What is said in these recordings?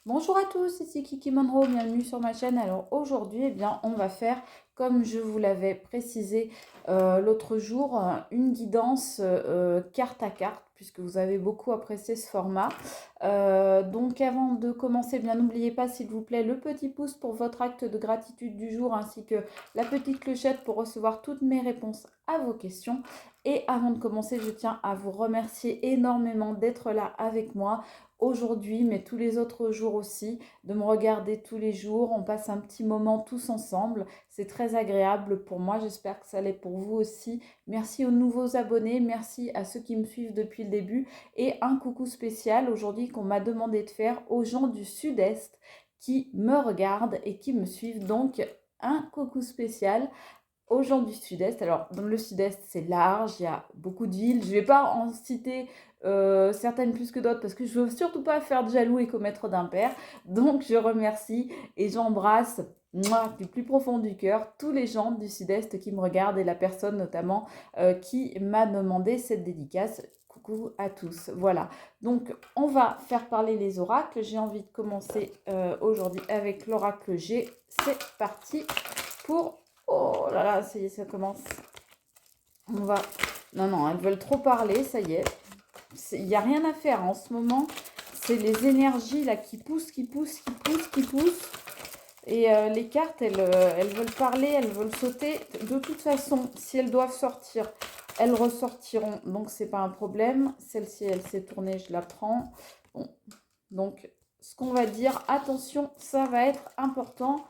Bonjour à tous, ici Kiki Monroe, bienvenue sur ma chaîne. Alors aujourd'hui, on va faire, comme je vous l'avais précisé l'autre jour, une guidance carte à carte, puisque vous avez beaucoup apprécié ce format. Donc avant de commencer, n'oubliez pas s'il vous plaît le petit pouce pour votre acte de gratitude du jour, ainsi que la petite clochette pour recevoir toutes mes réponses à vos questions. Et avant de commencer, je tiens à vous remercier énormément d'être là avec moi aujourd'hui, mais tous les autres jours aussi, de me regarder tous les jours. On passe un petit moment tous ensemble. C'est très agréable pour moi. J'espère que ça l'est pour vous aussi. Merci aux nouveaux abonnés. Merci à ceux qui me suivent depuis le début. Et un coucou spécial aujourd'hui qu'on m'a demandé de faire aux gens du Sud-Est qui me regardent et qui me suivent. Donc, un coucou spécial aux gens du Sud-Est. Alors, dans le Sud-Est, c'est large, il y a beaucoup de villes. Je ne vais pas en citer certaines plus que d'autres parce que je ne veux surtout pas faire de jaloux et commettre d'impair. Donc, je remercie et j'embrasse moi, du plus profond du cœur tous les gens du Sud-Est qui me regardent et la personne notamment qui m'a demandé cette dédicace. Coucou à tous. Voilà. Donc, on va faire parler les oracles. J'ai envie de commencer aujourd'hui avec l'oracle G. C'est parti pour... Oh là là, ça y est, ça commence. On va... Non, non, elles veulent trop parler, ça y est. Il n'y a rien à faire en ce moment. C'est les énergies là qui poussent, qui poussent, qui poussent, qui poussent. Et les cartes, elles veulent parler, elles veulent sauter. De toute façon, si elles doivent sortir, elles ressortiront. Donc, c'est pas un problème. Celle-ci, elle s'est tournée, je la prends. Bon. Donc, ce qu'on va dire, attention, ça va être important.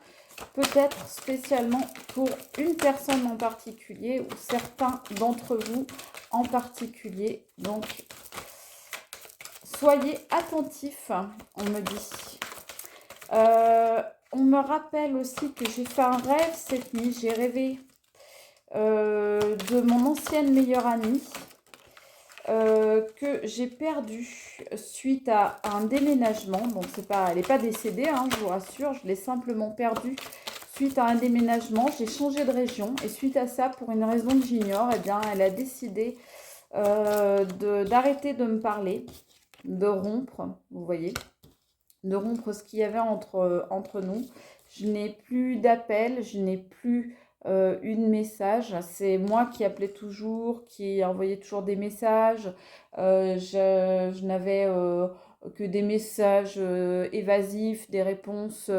Peut-être spécialement pour une personne en particulier ou certains d'entre vous en particulier. Donc, soyez attentifs, on me dit. On me rappelle aussi que j'ai fait un rêve cette nuit. J'ai rêvé de mon ancienne meilleure amie que j'ai perdue suite à un déménagement. Donc, elle n'est pas décédée, hein, je vous rassure. Je l'ai simplement perdue suite à un déménagement. J'ai changé de région et suite à ça, pour une raison que j'ignore, elle a décidé d'arrêter de me parler, de rompre, vous voyez, de rompre ce qu'il y avait entre nous. Je n'ai plus d'appel, je n'ai plus eu de message. C'est moi qui appelais toujours, qui envoyais toujours des messages. Je n'avais que des messages évasifs, des réponses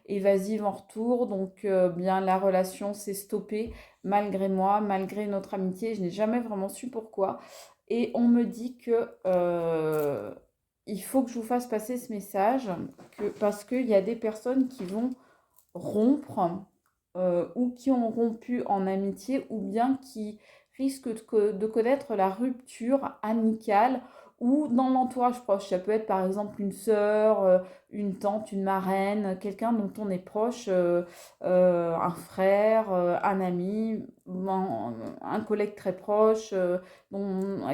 évasives en retour. Donc, bien, la relation s'est stoppée malgré moi, malgré notre amitié. Je n'ai jamais vraiment su pourquoi. Et on me dit que il faut que je vous fasse passer ce message parce qu'il y a des personnes qui vont rompre ou qui ont rompu en amitié ou bien qui risquent de connaître la rupture amicale ou dans l'entourage proche. Ça peut être par exemple une sœur, une tante, une marraine, quelqu'un dont on est proche, un frère, un ami, un collègue très proche,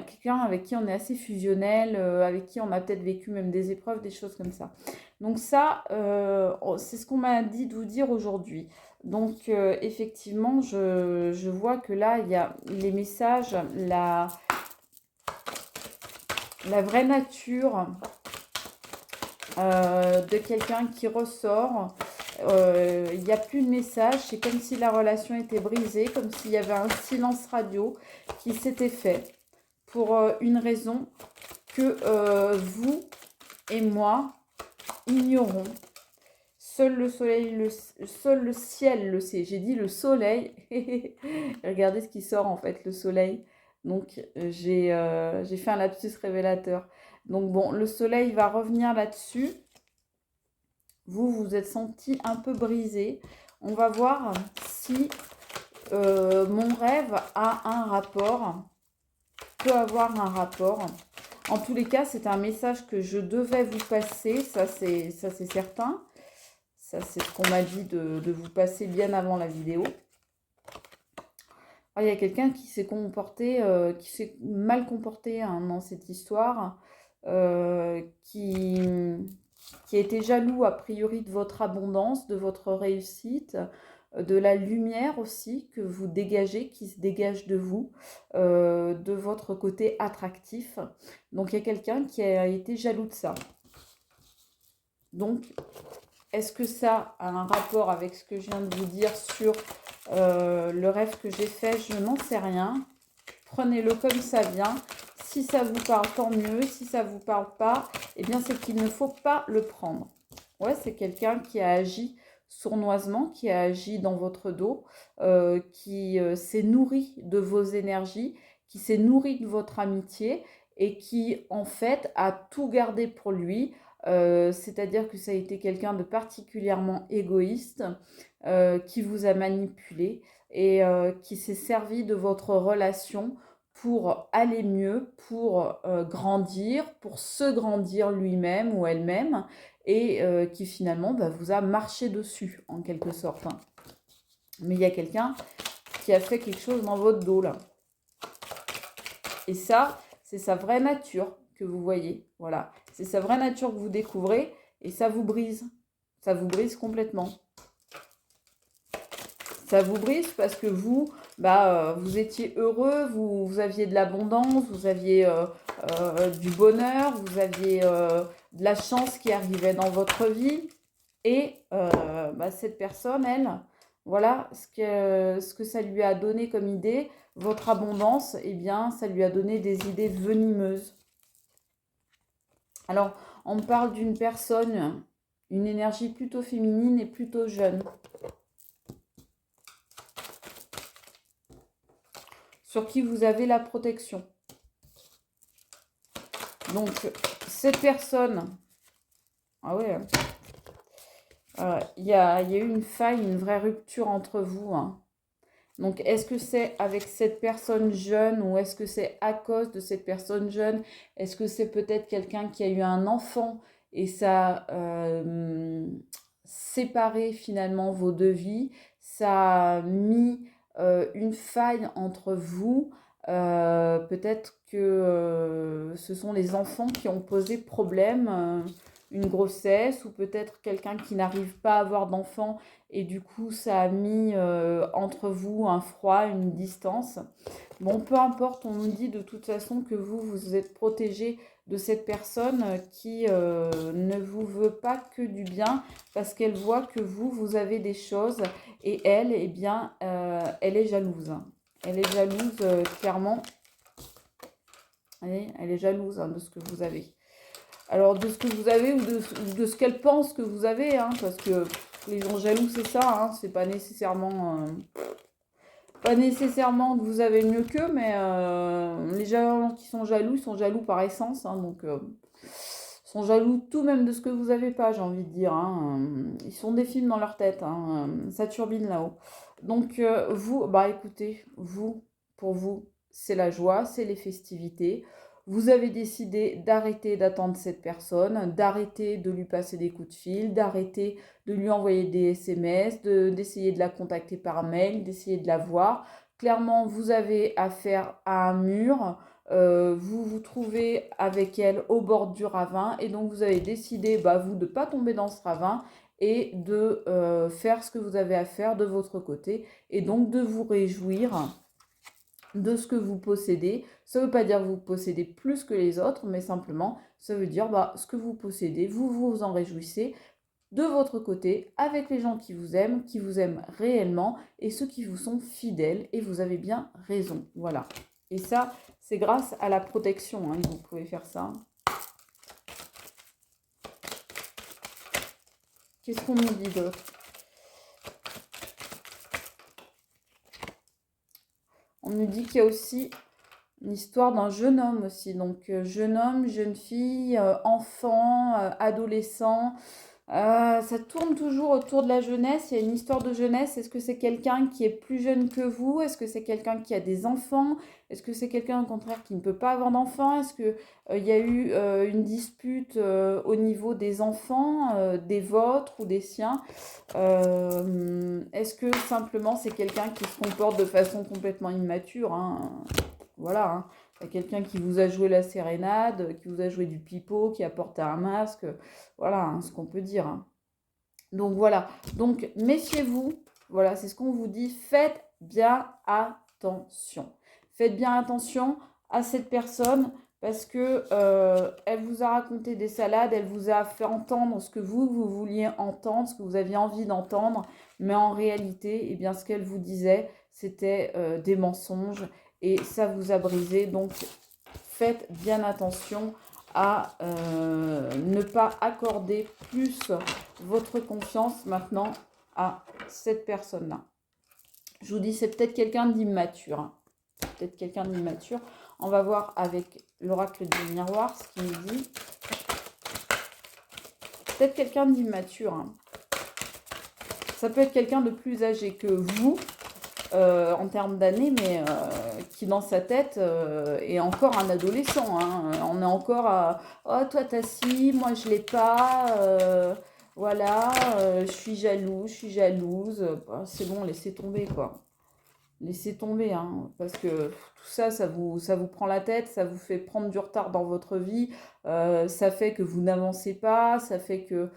quelqu'un avec qui on est assez fusionnel, avec qui on a peut-être vécu même des épreuves, des choses comme ça. Donc ça, c'est ce qu'on m'a dit de vous dire aujourd'hui. Donc effectivement, je vois que là, il y a les messages, la vraie nature de quelqu'un qui ressort. Il n'y a plus de message, c'est comme si la relation était brisée, comme s'il y avait un silence radio qui s'était fait pour une raison que vous et moi ignorons. Seul le soleil, seul le ciel le sait. J'ai dit le soleil. Regardez ce qui sort en fait, le soleil. Donc j'ai fait un lapsus révélateur. Donc bon, le soleil va revenir là-dessus. Vous vous êtes senti un peu brisé. On va voir si mon rêve a un rapport, peut avoir un rapport. En tous les cas, c'est un message que je devais vous passer, ça c'est certain. Ça, c'est ce qu'on m'a dit de vous passer bien avant la vidéo. Alors, il y a quelqu'un qui s'est comporté, qui s'est mal comporté hein, dans cette histoire, qui a été jaloux a priori de votre abondance, de votre réussite, de la lumière aussi que vous dégagez, qui se dégage de vous, de votre côté attractif. Donc il y a quelqu'un qui a été jaloux de ça. Donc, est-ce que ça a un rapport avec ce que je viens de vous dire sur le rêve que j'ai fait? Je n'en sais rien. Prenez-le comme ça vient. Si ça vous parle, tant mieux. Si ça ne vous parle pas, eh bien, c'est qu'il ne faut pas le prendre. Ouais, c'est quelqu'un qui a agi sournoisement, qui a agi dans votre dos, qui s'est nourri de vos énergies, qui s'est nourri de votre amitié et qui, en fait, a tout gardé pour lui. C'est-à-dire que ça a été quelqu'un de particulièrement égoïste, qui vous a manipulé et qui s'est servi de votre relation pour aller mieux, pour grandir, pour se grandir lui-même ou elle-même, et qui finalement vous a marché dessus, en quelque sorte. Hein. Mais il y a quelqu'un qui a fait quelque chose dans votre dos, là. Et ça, c'est sa vraie nature que vous voyez. Voilà. C'est sa vraie nature que vous découvrez, et ça vous brise. Ça vous brise complètement. Ça vous brise parce que vous, vous étiez heureux, vous aviez de l'abondance, vous aviez du bonheur, vous aviez de la chance qui arrivait dans votre vie. Et cette personne, elle, voilà ce que ça lui a donné comme idée, votre abondance, eh bien, ça lui a donné des idées venimeuses. Alors, on parle d'une personne, une énergie plutôt féminine et plutôt jeune. Sur qui vous avez la protection. Donc, cette personne, ah ouais, il y a eu une faille, une vraie rupture entre vous. Hein. Donc, est-ce que c'est avec cette personne jeune ou est-ce que c'est à cause de cette personne jeune? Est-ce que c'est peut-être quelqu'un qui a eu un enfant et ça a séparé finalement vos deux vies? Ça a mis une faille entre vous. Peut-être que ce sont les enfants qui ont posé problème, une grossesse, ou peut-être quelqu'un qui n'arrive pas à avoir d'enfant et du coup ça a mis entre vous un froid, une distance. Bon, peu importe, on nous dit de toute façon que vous êtes protégé de cette personne qui ne vous veut pas que du bien parce qu'elle voit que vous avez des choses et elle, eh bien, elle est jalouse. Elle est jalouse, clairement. Allez, elle est jalouse de ce que vous avez. Alors, de ce que vous avez ou de ce qu'elle pense que vous avez, hein, parce que les gens jaloux, c'est ça, hein, c'est pas nécessairement que vous avez mieux qu'eux, mais les gens qui sont jaloux, ils sont jaloux par essence, hein, donc ils sont jaloux tout même de ce que vous n'avez pas, j'ai envie de dire. Hein, ils sont des films dans leur tête, hein, ça turbine là-haut. Donc vous, écoutez, pour vous, c'est la joie, c'est les festivités. Vous avez décidé d'arrêter d'attendre cette personne, d'arrêter de lui passer des coups de fil, d'arrêter de lui envoyer des SMS, d'essayer de la contacter par mail, d'essayer de la voir. Clairement, vous avez affaire à un mur. Vous vous trouvez avec elle au bord du ravin et donc vous avez décidé, vous, de ne pas tomber dans ce ravin et de faire ce que vous avez à faire de votre côté et donc de vous réjouir de ce que vous possédez. Ça ne veut pas dire que vous possédez plus que les autres, mais simplement, ça veut dire ce que vous possédez, vous vous en réjouissez de votre côté, avec les gens qui vous aiment réellement, et ceux qui vous sont fidèles, et vous avez bien raison. Voilà. Et ça, c'est grâce à la protection que vous pouvez faire ça. Qu'est-ce qu'on nous dit d'autre? On nous dit qu'il y a aussi une histoire d'un jeune homme aussi. Donc, jeune homme, jeune fille, enfant, adolescent. Ça tourne toujours autour de la jeunesse. Il y a une histoire de jeunesse. Est-ce que c'est quelqu'un qui est plus jeune que vous? Est-ce que c'est quelqu'un qui a des enfants? Est-ce que c'est quelqu'un au contraire qui ne peut pas avoir d'enfants? Est-ce que il y a eu une dispute au niveau des enfants, des vôtres ou des siens? Est-ce que simplement c'est quelqu'un qui se comporte de façon complètement immature, hein? Voilà, hein. Il y a quelqu'un qui vous a joué la sérénade, qui vous a joué du pipeau, qui a porté un masque. Voilà, hein, ce qu'on peut dire. Hein. Donc voilà. Donc méfiez-vous. Voilà, c'est ce qu'on vous dit. Faites bien attention. Faites bien attention à cette personne parce que elle vous a raconté des salades, elle vous a fait entendre ce que vous vouliez entendre, ce que vous aviez envie d'entendre, mais en réalité, eh bien, ce qu'elle vous disait, c'était des mensonges et ça vous a brisé. Donc, faites bien attention à ne pas accorder plus votre confiance maintenant à cette personne-là. Je vous dis, c'est peut-être quelqu'un d'immature. Hein. Peut-être quelqu'un d'immature. On va voir avec l'oracle du miroir ce qu'il nous dit. Peut-être quelqu'un d'immature. Hein. Ça peut être quelqu'un de plus âgé que vous en termes d'années, mais qui dans sa tête est encore un adolescent. Hein. On est encore à « Oh, toi t'as ci, moi je l'ai pas. Voilà, je suis jaloux, je suis jalouse. » C'est bon, laissez tomber quoi. Laissez tomber, hein, parce que tout ça, ça vous prend la tête, ça vous fait prendre du retard dans votre vie, ça fait que vous n'avancez pas, ça fait que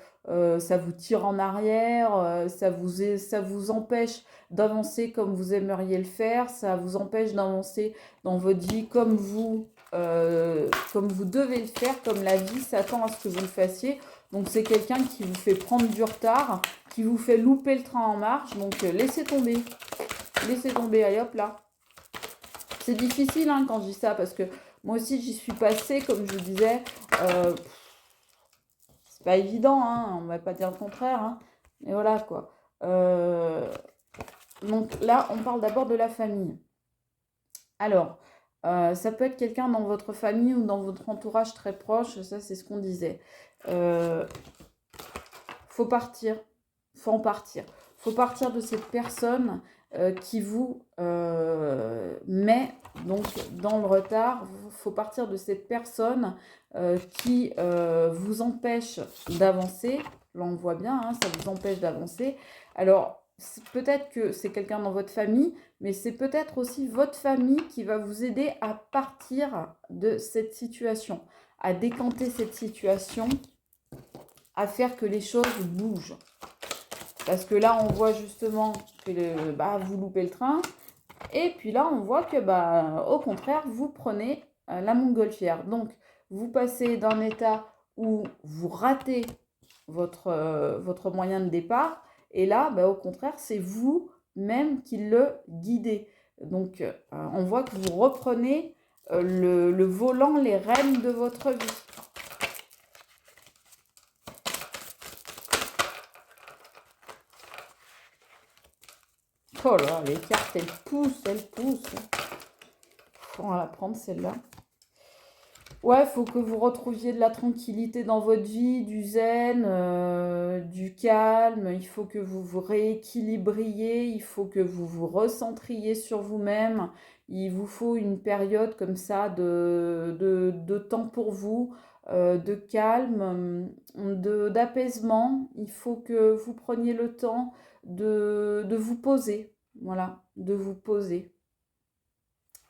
ça vous tire en arrière, ça vous empêche d'avancer comme vous aimeriez le faire, ça vous empêche d'avancer dans votre vie comme vous devez le faire, comme la vie s'attend à ce que vous le fassiez. Donc c'est quelqu'un qui vous fait prendre du retard, qui vous fait louper le train en marche, donc laissez tomber. Laissez tomber, allez hop là. C'est difficile hein, quand je dis ça, parce que moi aussi j'y suis passée, comme je vous disais. C'est pas évident, hein, on va pas dire le contraire. Hein, mais voilà quoi. Donc là, on parle d'abord de la famille. Alors, ça peut être quelqu'un dans votre famille ou dans votre entourage très proche, ça c'est ce qu'on disait. Faut partir, faut en partir. Faut partir de cette personne qui vous met donc dans le retard. Il faut partir de cette personne qui vous empêche d'avancer. Là, on voit bien, hein, ça vous empêche d'avancer. Alors, peut-être que c'est quelqu'un dans votre famille, mais c'est peut-être aussi votre famille qui va vous aider à partir de cette situation, à décanter cette situation, à faire que les choses bougent. Parce que là, on voit justement que vous loupez le train. Et puis là, on voit que, au contraire, vous prenez la montgolfière. Donc, vous passez d'un état où vous ratez votre moyen de départ. Et là, au contraire, c'est vous-même qui le guidez. Donc, on voit que vous reprenez le volant, les rênes de votre vie. Oh là, les cartes, elles poussent, elles poussent. On va la prendre celle-là. Ouais, il faut que vous retrouviez de la tranquillité dans votre vie, du zen, du calme. Il faut que vous vous rééquilibriez, il faut que vous vous recentriez sur vous-même. Il vous faut une période comme ça de temps pour vous, de calme, d'apaisement. Il faut que vous preniez le temps de vous poser. Voilà, de vous poser.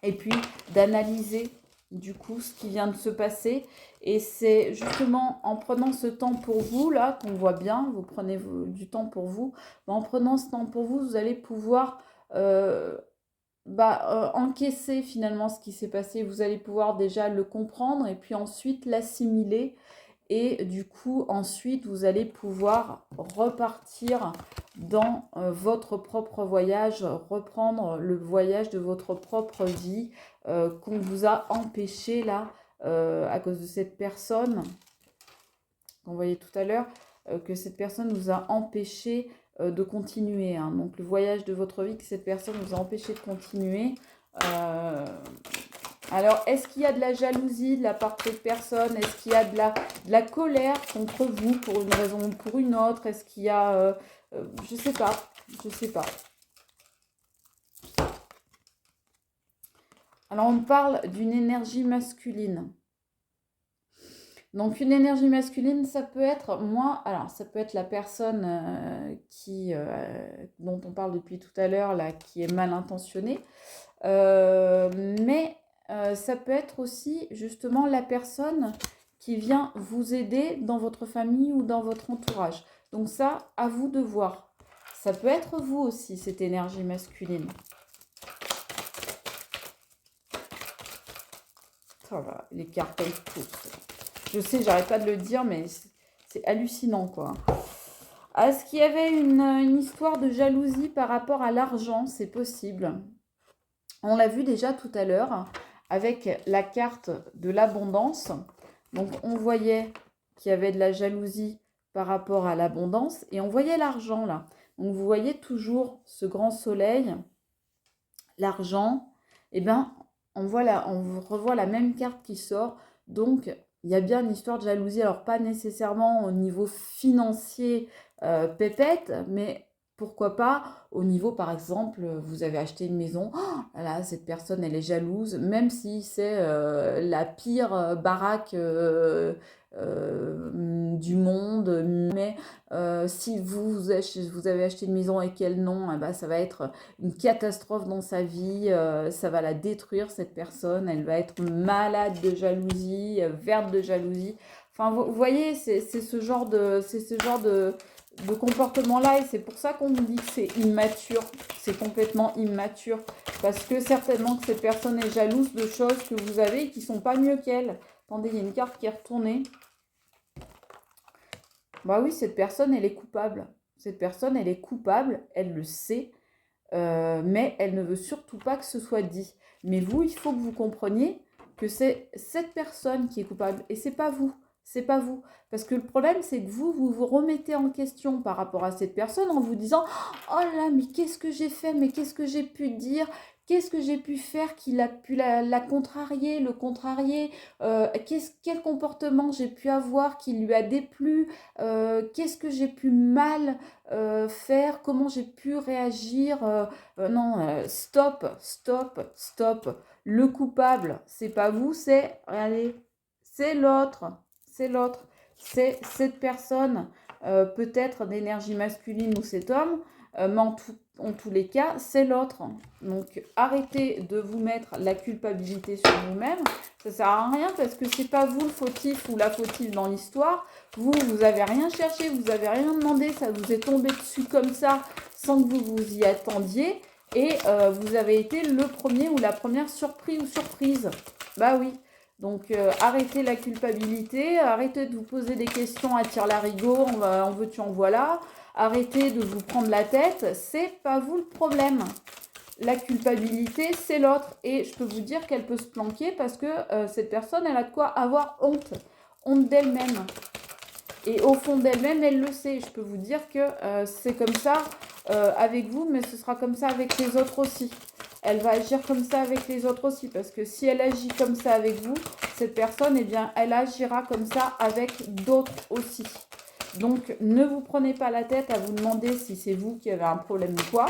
Et puis d'analyser du coup ce qui vient de se passer. Et c'est justement en prenant ce temps pour vous, là, qu'on voit bien, vous prenez du temps pour vous, en prenant ce temps pour vous, vous allez pouvoir encaisser finalement ce qui s'est passé. Vous allez pouvoir déjà le comprendre et puis ensuite l'assimiler. Et du coup, ensuite, vous allez pouvoir repartir dans votre propre voyage, reprendre le voyage de votre propre vie qu'on vous a empêché là, à cause de cette personne, qu'on voyait tout à l'heure, que cette personne vous a empêché de continuer. Hein. Donc, le voyage de votre vie que cette personne vous a empêché de continuer. Alors, est-ce qu'il y a de la jalousie de la part de cette personne? Est-ce qu'il y a de la colère contre vous pour une raison ou pour une autre? Est-ce qu'il y a... je sais pas. Je sais pas. Alors, on parle d'une énergie masculine. Donc, une énergie masculine, ça peut être moi... Alors, ça peut être la personne dont on parle depuis tout à l'heure, là, qui est mal intentionnée. Mais... ça peut être aussi justement la personne qui vient vous aider dans votre famille ou dans votre entourage. Donc ça, à vous de voir. Ça peut être vous aussi, cette énergie masculine. Oh là, les cartes, elles poussent. Je sais, j'arrête pas de le dire, mais c'est hallucinant, quoi. Est-ce qu'il y avait une histoire de jalousie par rapport à l'argent? C'est possible. On l'a vu déjà tout à l'heure avec la carte de l'abondance. Donc, on voyait qu'il y avait de la jalousie par rapport à l'abondance et on voyait l'argent là. Donc, vous voyez toujours ce grand soleil, l'argent. Eh bien, on revoit la même carte qui sort. Donc, il y a bien une histoire de jalousie. Alors, pas nécessairement au niveau financier pépette, mais pourquoi pas au niveau, par exemple, vous avez acheté une maison. Oh, là, cette personne, elle est jalouse, même si c'est la pire baraque du monde. Mais si vous avez acheté une maison et qu'elle non, eh ben, ça va être une catastrophe dans sa vie, ça va la détruire cette personne, elle va être malade de jalousie, verte de jalousie. Enfin, vous voyez, c'est ce genre de comportement-là et c'est pour ça qu'on nous dit que c'est immature, c'est complètement immature. Parce que certainement que cette personne est jalouse de choses que vous avez et qui ne sont pas mieux qu'elle. Attendez, il y a une carte qui est retournée. Bah oui, cette personne, elle est coupable. Cette personne, elle est coupable, elle le sait. Mais elle ne veut surtout pas que ce soit dit. Mais vous, il faut que vous compreniez que c'est cette personne qui est coupable et c'est pas vous. C'est pas vous. Parce que le problème, c'est que vous vous remettez en question par rapport à cette personne en vous disant oh là, mais qu'est-ce que j'ai fait? Mais qu'est-ce que j'ai pu dire? Qu'est-ce que j'ai pu faire qu'il a pu la contrarier, le contrarier? Quel comportement j'ai pu avoir qui lui a déplu? Qu'est-ce que j'ai pu mal faire, comment j'ai pu réagir. Non, stop, stop, stop. Le coupable, c'est pas vous, c'est, regardez, c'est l'autre, c'est l'autre, c'est cette personne, peut-être d'énergie masculine ou cet homme, mais en tous les cas, c'est l'autre. Donc arrêtez de vous mettre la culpabilité sur vous-même. Ça sert à rien parce que c'est pas vous le fautif ou la fautive dans l'histoire. Vous avez rien cherché, vous avez rien demandé, ça vous est tombé dessus comme ça sans que vous vous y attendiez. Et vous avez été le premier ou la première surpris ou surprise. Bah oui. Donc arrêtez la culpabilité, arrêtez de vous poser des questions à tire-larigot, en veux-tu, en voilà. Arrêtez de vous prendre la tête, c'est pas vous le problème. La culpabilité, c'est l'autre. Et je peux vous dire qu'elle peut se planquer parce que cette personne, elle a de quoi avoir honte. Honte d'elle-même. Et au fond d'elle-même, elle le sait. Je peux vous dire que c'est comme ça avec vous, mais ce sera comme ça avec les autres aussi. Elle va agir comme ça avec les autres aussi. Parce que si elle agit comme ça avec vous, cette personne, eh bien, elle agira comme ça avec d'autres aussi. Donc, ne vous prenez pas la tête à vous demander si c'est vous qui avez un problème ou quoi.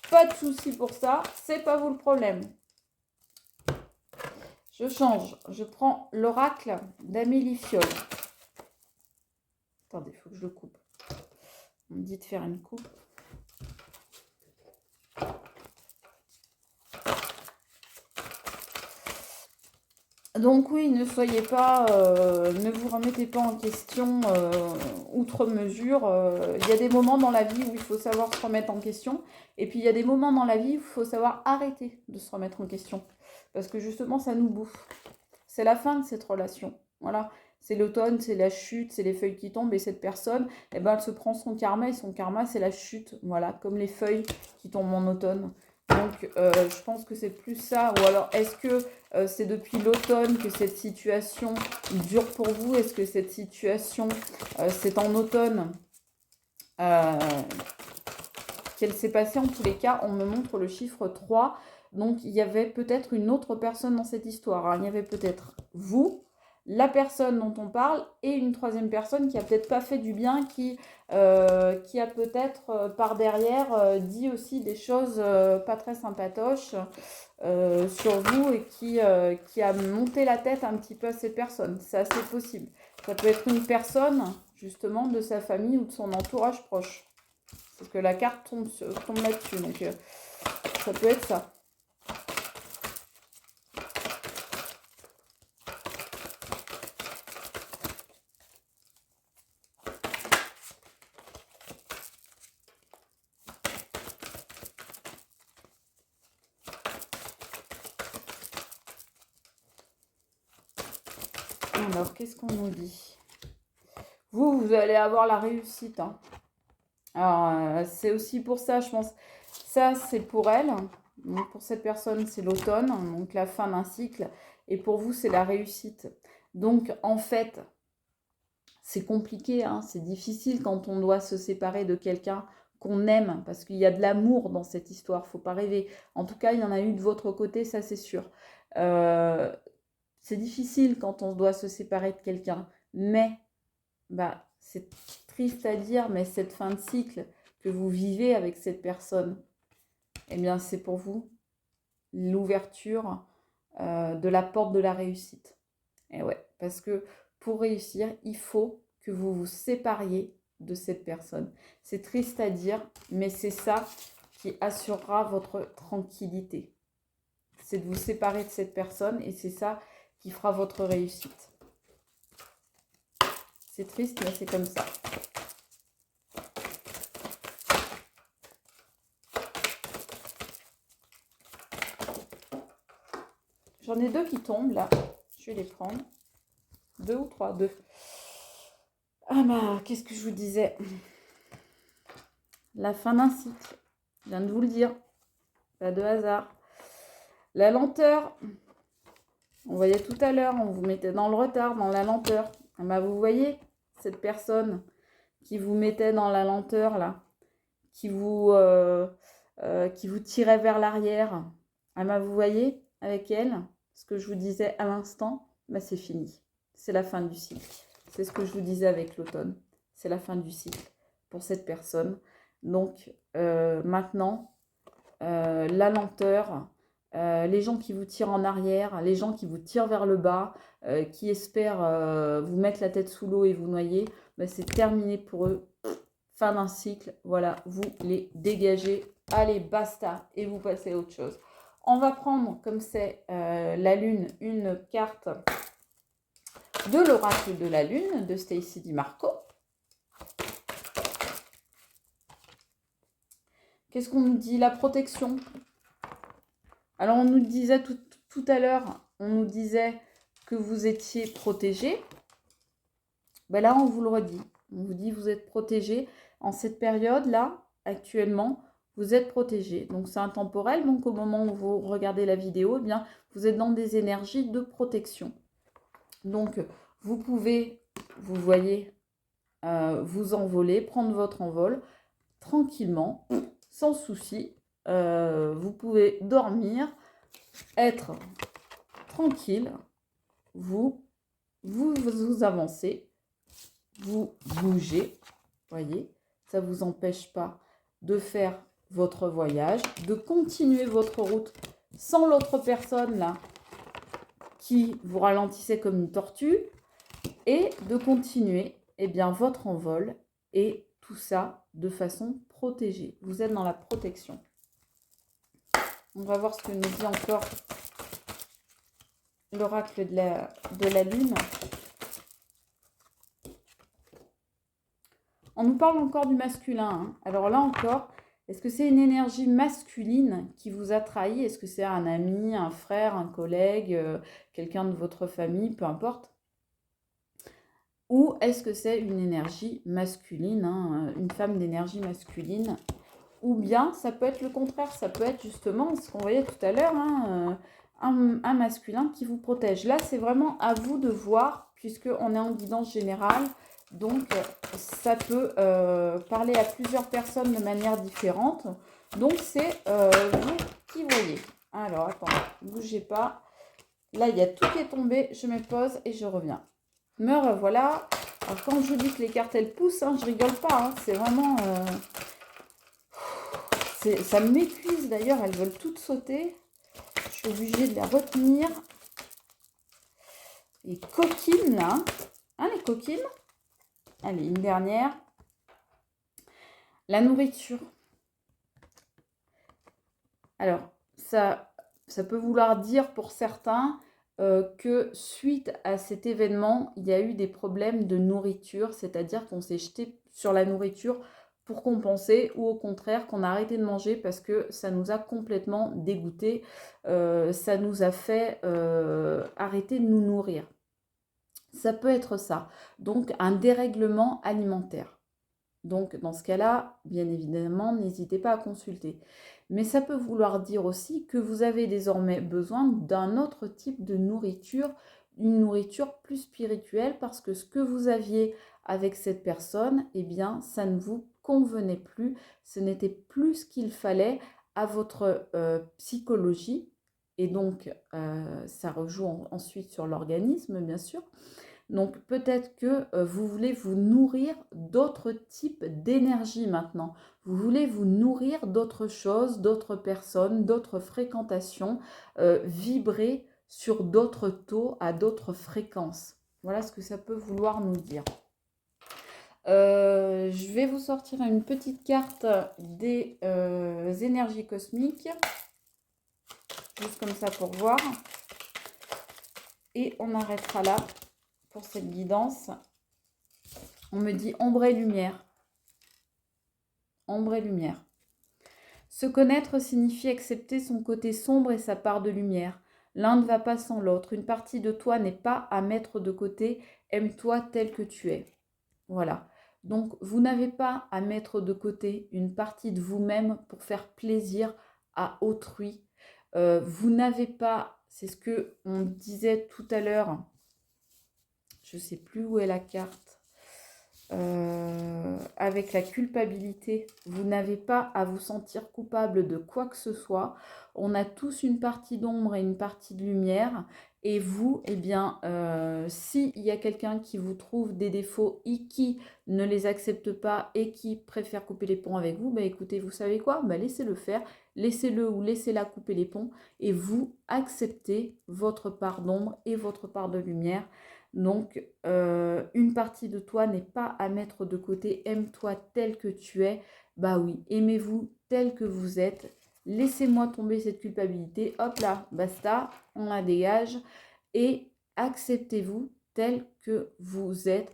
Pas de souci pour ça, c'est pas vous le problème. Je change, je prends l'oracle d'Amélie Fiole. Attendez, il faut que je le coupe. On me dit de faire une coupe. Donc oui, ne soyez pas, ne vous remettez pas en question outre mesure. Il y a des moments dans la vie où il faut savoir se remettre en question. Et puis il y a des moments dans la vie où il faut savoir arrêter de se remettre en question. Parce que justement, ça nous bouffe. C'est la fin de cette relation. Voilà. C'est l'automne, c'est la chute, c'est les feuilles qui tombent. Et cette personne, eh ben, elle se prend son karma. Et son karma, c'est la chute. Voilà, comme les feuilles qui tombent en automne. Donc, je pense que c'est plus ça. Ou alors, est-ce que c'est depuis l'automne que cette situation dure pour vous? Est-ce que cette situation, c'est en automne qu'elle s'est passée? En tous les cas, on me montre le chiffre 3. Donc, il y avait peut-être une autre personne dans cette histoire. Hein. Il y avait peut-être vous, la personne dont on parle, et une troisième personne qui a peut-être pas fait du bien, qui a peut-être par derrière dit aussi des choses pas très sympatoches sur vous et qui a monté la tête un petit peu à cette personne. C'est assez possible. Ça peut être une personne, justement, de sa famille ou de son entourage proche. Parce que la carte tombe là-dessus. Donc, ça peut être ça. Alors, qu'est-ce qu'on nous dit? Vous allez avoir la réussite. Hein. Alors, c'est aussi pour ça, je pense. Ça, c'est pour elle. Donc, pour cette personne, c'est l'automne, donc la fin d'un cycle. Et pour vous, c'est la réussite. Donc, en fait, c'est compliqué, hein, c'est difficile quand on doit se séparer de quelqu'un qu'on aime, parce qu'il y a de l'amour dans cette histoire, faut pas rêver. En tout cas, il y en a eu de votre côté, ça c'est sûr. C'est difficile quand on doit se séparer de quelqu'un, mais bah, c'est triste à dire, mais cette fin de cycle que vous vivez avec cette personne, eh bien c'est pour vous l'ouverture de la porte de la réussite. Et ouais, parce que pour réussir, il faut que vous vous sépariez de cette personne. C'est triste à dire, mais c'est ça qui assurera votre tranquillité. C'est de vous séparer de cette personne et c'est ça qui fera votre réussite. C'est triste, mais c'est comme ça. J'en ai deux qui tombent là. Je vais les prendre. 2 ou 3, 2. Ah bah, qu'est-ce que je vous disais? La fin d'un cycle. Je viens de vous le dire. Pas de hasard. La lenteur. On voyait tout à l'heure, on vous mettait dans le retard, dans la lenteur. Ah bah, vous voyez, cette personne qui vous mettait dans la lenteur là, qui vous tirait vers l'arrière. Ah bah, vous voyez, avec elle, ce que je vous disais à l'instant, bah, c'est fini. C'est la fin du cycle. C'est ce que je vous disais avec l'automne. C'est la fin du cycle pour cette personne. Donc maintenant, la lenteur, les gens qui vous tirent en arrière, les gens qui vous tirent vers le bas, qui espèrent vous mettre la tête sous l'eau et vous noyer, bah, c'est terminé pour eux. Fin d'un cycle, voilà, vous les dégagez. Allez, basta, et vous passez à autre chose. On va prendre, comme c'est la lune, une carte de l'oracle de la lune de Stacy DiMarco. Qu'est-ce qu'on nous dit? La protection. Alors, on nous disait tout à l'heure, on nous disait que vous étiez protégé. Ben là, on vous le redit. On vous dit vous êtes protégé. En cette période-là, actuellement, vous êtes protégé. Donc, c'est intemporel. Donc, au moment où vous regardez la vidéo, eh bien, vous êtes dans des énergies de protection. Donc, vous pouvez, vous voyez, vous envoler, prendre votre envol tranquillement, sans souci. Vous pouvez dormir, être tranquille. Vous avancez, vous bougez, voyez. Ça ne vous empêche pas de faire votre voyage, de continuer votre route sans l'autre personne là qui vous ralentissait comme une tortue et de continuer votre envol et tout ça de façon protégée. Vous êtes dans la protection. On va voir ce que nous dit encore l'oracle de la lune. On nous parle encore du masculin. Hein. Alors là encore, est-ce que c'est une énergie masculine qui vous a trahi? Est-ce que c'est un ami, un frère, un collègue, quelqu'un de votre famille, peu importe? Ou est-ce que c'est une énergie masculine, hein, une femme d'énergie masculine? Ou bien ça peut être le contraire, ça peut être justement ce qu'on voyait tout à l'heure, hein, un masculin qui vous protège. Là, c'est vraiment à vous de voir, puisqu'on est en guidance générale. Donc, ça peut parler à plusieurs personnes de manière différente. Donc, c'est vous qui voyez. Alors, attendez, ne bougez pas. Là, il y a tout qui est tombé. Je me pose et je reviens. Me revoilà. Alors, quand je vous dis que les cartes, elles poussent, hein, je rigole pas. Hein, c'est vraiment... ça m'épuise d'ailleurs. Elles veulent toutes sauter. Je suis obligée de les retenir. Les coquines, là. Hein, les coquines. Allez, une dernière. La nourriture. Alors, ça peut vouloir dire pour certains que suite à cet événement, il y a eu des problèmes de nourriture, c'est-à-dire qu'on s'est jeté sur la nourriture pour compenser ou au contraire qu'on a arrêté de manger parce que ça nous a complètement dégoûté, ça nous a fait arrêter de nous nourrir. Ça peut être ça. Donc, un dérèglement alimentaire. Donc, dans ce cas-là, bien évidemment, n'hésitez pas à consulter. Mais ça peut vouloir dire aussi que vous avez désormais besoin d'un autre type de nourriture, une nourriture plus spirituelle, parce que ce que vous aviez avec cette personne, eh bien, ça ne vous convenait plus, ce n'était plus ce qu'il fallait à votre psychologie. Et donc, ça rejoue ensuite sur l'organisme, bien sûr. Donc peut-être que vous voulez vous nourrir d'autres types d'énergie maintenant. Vous voulez vous nourrir d'autres choses, d'autres personnes, d'autres fréquentations, vibrer sur d'autres taux, à d'autres fréquences. Voilà ce que ça peut vouloir nous dire. Je vais vous sortir une petite carte des énergies cosmiques, juste comme ça pour voir. Et on arrêtera là pour cette guidance. On me dit ombre et lumière. Ombre et lumière. Se connaître signifie accepter son côté sombre et sa part de lumière. L'un ne va pas sans l'autre. Une partie de toi n'est pas à mettre de côté. Aime-toi tel que tu es. Voilà. Donc, vous n'avez pas à mettre de côté une partie de vous-même pour faire plaisir à autrui. Vous n'avez pas, c'est ce que on disait tout à l'heure, je ne sais plus où est la carte, avec la culpabilité. Vous n'avez pas à vous sentir coupable de quoi que ce soit. On a tous une partie d'ombre et une partie de lumière. Et vous, eh bien, s'il y a quelqu'un qui vous trouve des défauts et qui ne les accepte pas et qui préfère couper les ponts avec vous, bah écoutez, vous savez quoi? Bah laissez-le faire. Laissez-le ou laissez-la couper les ponts. Et vous acceptez votre part d'ombre et votre part de lumière. Donc, une partie de toi n'est pas à mettre de côté. Aime-toi tel que tu es. Bah oui, aimez-vous tel que vous êtes. Laissez-moi tomber cette culpabilité. Hop là, basta, on la dégage. Et acceptez-vous tel que vous êtes.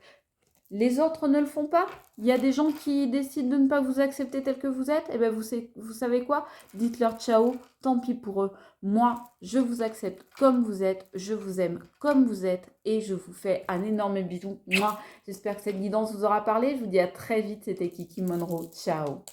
Les autres ne le font pas. Il y a des gens qui décident de ne pas vous accepter tel que vous êtes. Et bien, vous savez quoi? Dites-leur ciao, tant pis pour eux. Moi, je vous accepte comme vous êtes. Je vous aime comme vous êtes. Et je vous fais un énorme bisou. Moi, j'espère que cette guidance vous aura parlé. Je vous dis à très vite. C'était Kiki Monroe. Ciao.